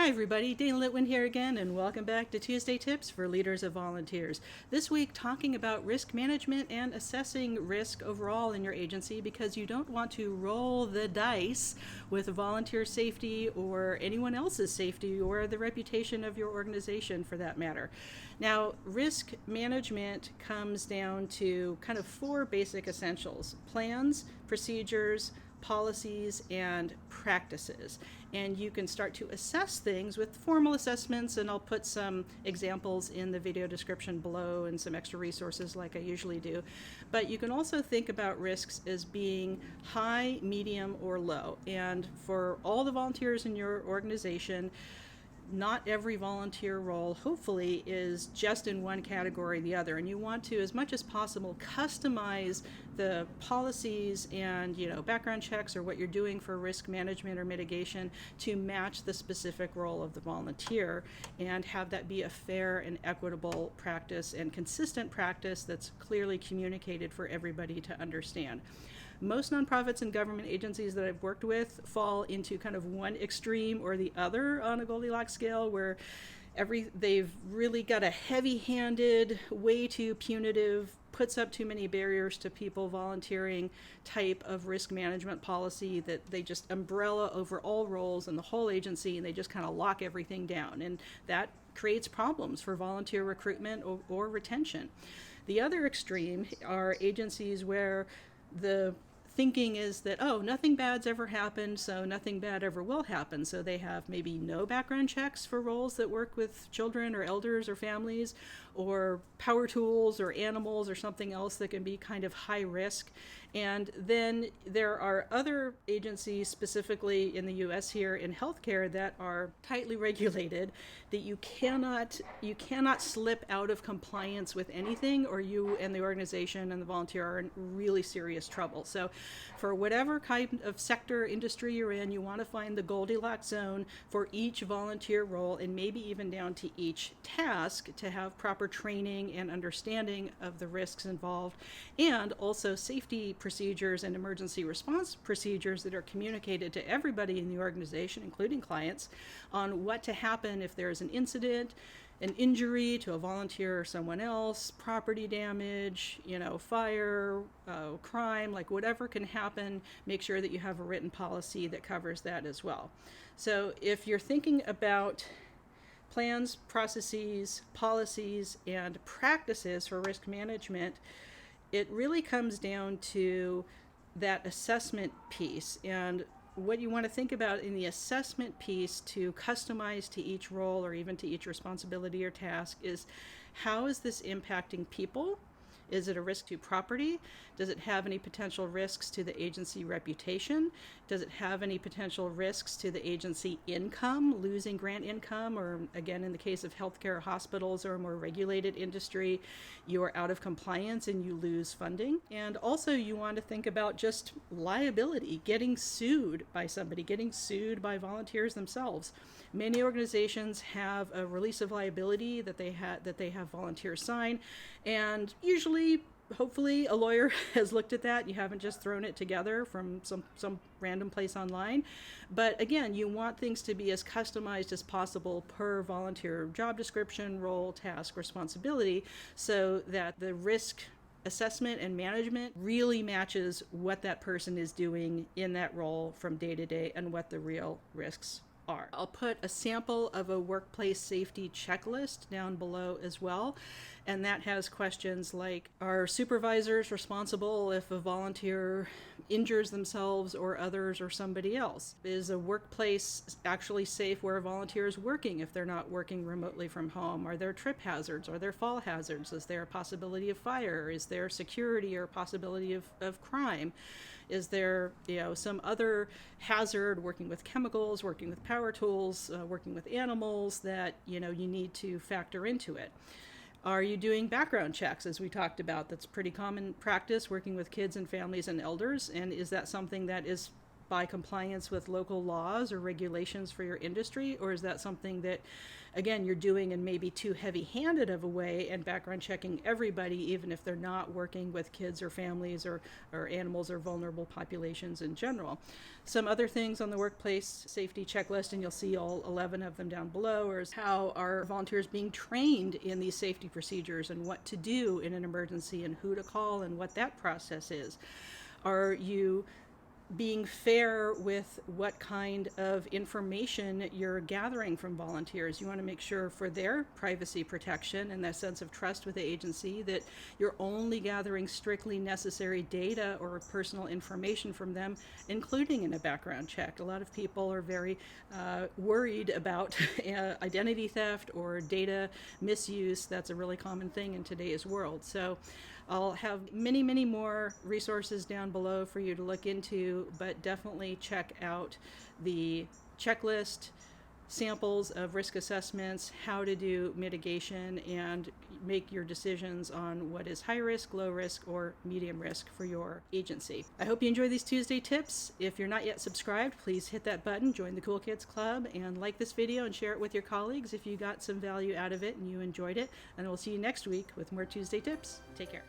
everybody, Dana Litwin here again, and welcome back to Tuesday Tips for Leaders of Volunteers. This week, talking about risk management and assessing risk overall in your agency, because you don't want to roll the dice with volunteer safety or anyone else's safety or the reputation of your organization for that matter. Now, risk management comes down to kind of four basic essentials: plans, procedures, policies, and practices. And you can start to assess things with formal assessments, and I'll put some examples in the video description below and some extra resources like I usually do. But you can also think about risks as being high, medium, or low. And for all the volunteers in your organization, not every volunteer role, hopefully, is just in one category or the other. And you want to, as much as possible, customize the policies and, background checks or what you're doing for risk management or mitigation to match the specific role of the volunteer, and have that be a fair and equitable practice and consistent practice that's clearly communicated for everybody to understand. Most nonprofits and government agencies that I've worked with fall into kind of one extreme or the other on a Goldilocks scale, where they've really got a heavy-handed, way too punitive, puts up too many barriers to people volunteering type of risk management policy that they just umbrella over all roles in the whole agency, and they just kind of lock everything down. And that creates problems for volunteer recruitment or retention. The other extreme are agencies where the thinking is that, nothing bad's ever happened, so nothing bad ever will happen. So they have maybe no background checks for roles that work with children or elders or families, or power tools or animals or something else that can be kind of high risk. And then there are other agencies, specifically in the US here in healthcare, that are tightly regulated, that you cannot slip out of compliance with anything, or you and the organization and the volunteer are in really serious trouble. So for whatever kind of sector, industry you're in, you want to find the Goldilocks zone for each volunteer role, and maybe even down to each task, to have proper training and understanding of the risks involved, and also safety procedures and emergency response procedures that are communicated to everybody in the organization, including clients, on what to happen if there's an incident, an injury to a volunteer or someone else, property damage, fire, crime, like whatever can happen. Make sure that you have a written policy that covers that as well. So if you're thinking about plans, processes, policies, and practices for risk management, it really comes down to that assessment piece. And what you want to think about in the assessment piece to customize to each role or even to each responsibility or task is, how is this impacting people? Is it a risk to property? Does it have any potential risks to the agency reputation? Does it have any potential risks to the agency income, losing grant income? Or again, in the case of healthcare or hospitals or a more regulated industry, you're out of compliance and you lose funding. And also you want to think about just liability, getting sued by somebody, getting sued by volunteers themselves. Many organizations have a release of liability that they have volunteers sign, and usually, hopefully, a lawyer has looked at that. You haven't just thrown it together from some random place online. But again, you want things to be as customized as possible per volunteer job description, role, task, responsibility, so that the risk assessment and management really matches what that person is doing in that role from day to day and what the real risks are. I'll put a sample of a workplace safety checklist down below as well, and that has questions like, are supervisors responsible if a volunteer injures themselves or others or somebody else? Is a workplace actually safe where a volunteer is working if they're not working remotely from home? Are there trip hazards? Are there fall hazards? Is there a possibility of fire? Is there security or possibility of crime? Is there some other hazard, working with chemicals, working with power tools, working with animals that you need to factor into it? Are you doing background checks, as we talked about? That's pretty common practice, working with kids and families and elders. And is that something that is by compliance with local laws or regulations for your industry? Or is that something that, again, you're doing in maybe too heavy-handed of a way and background checking everybody, even if they're not working with kids or families or animals or vulnerable populations in general? Some other things on the workplace safety checklist, and you'll see all 11 of them down below, is how are volunteers being trained in these safety procedures and what to do in an emergency and who to call and what that process is. Are you being fair with what kind of information you're gathering from volunteers? You want to make sure for their privacy protection and that sense of trust with the agency that you're only gathering strictly necessary data or personal information from them, including in a background check. A lot of people are very worried about identity theft or data misuse. That's a really common thing in today's world. So I'll have many, many more resources down below for you to look into, but definitely check out the checklist, samples of risk assessments, how to do mitigation, and make your decisions on what is high risk, low risk, or medium risk for your agency. I hope you enjoy these Tuesday tips. If you're not yet subscribed, please hit that button, join the Cool Kids Club, and like this video and share it with your colleagues if you got some value out of it and you enjoyed it. And we'll see you next week with more Tuesday tips. Take care.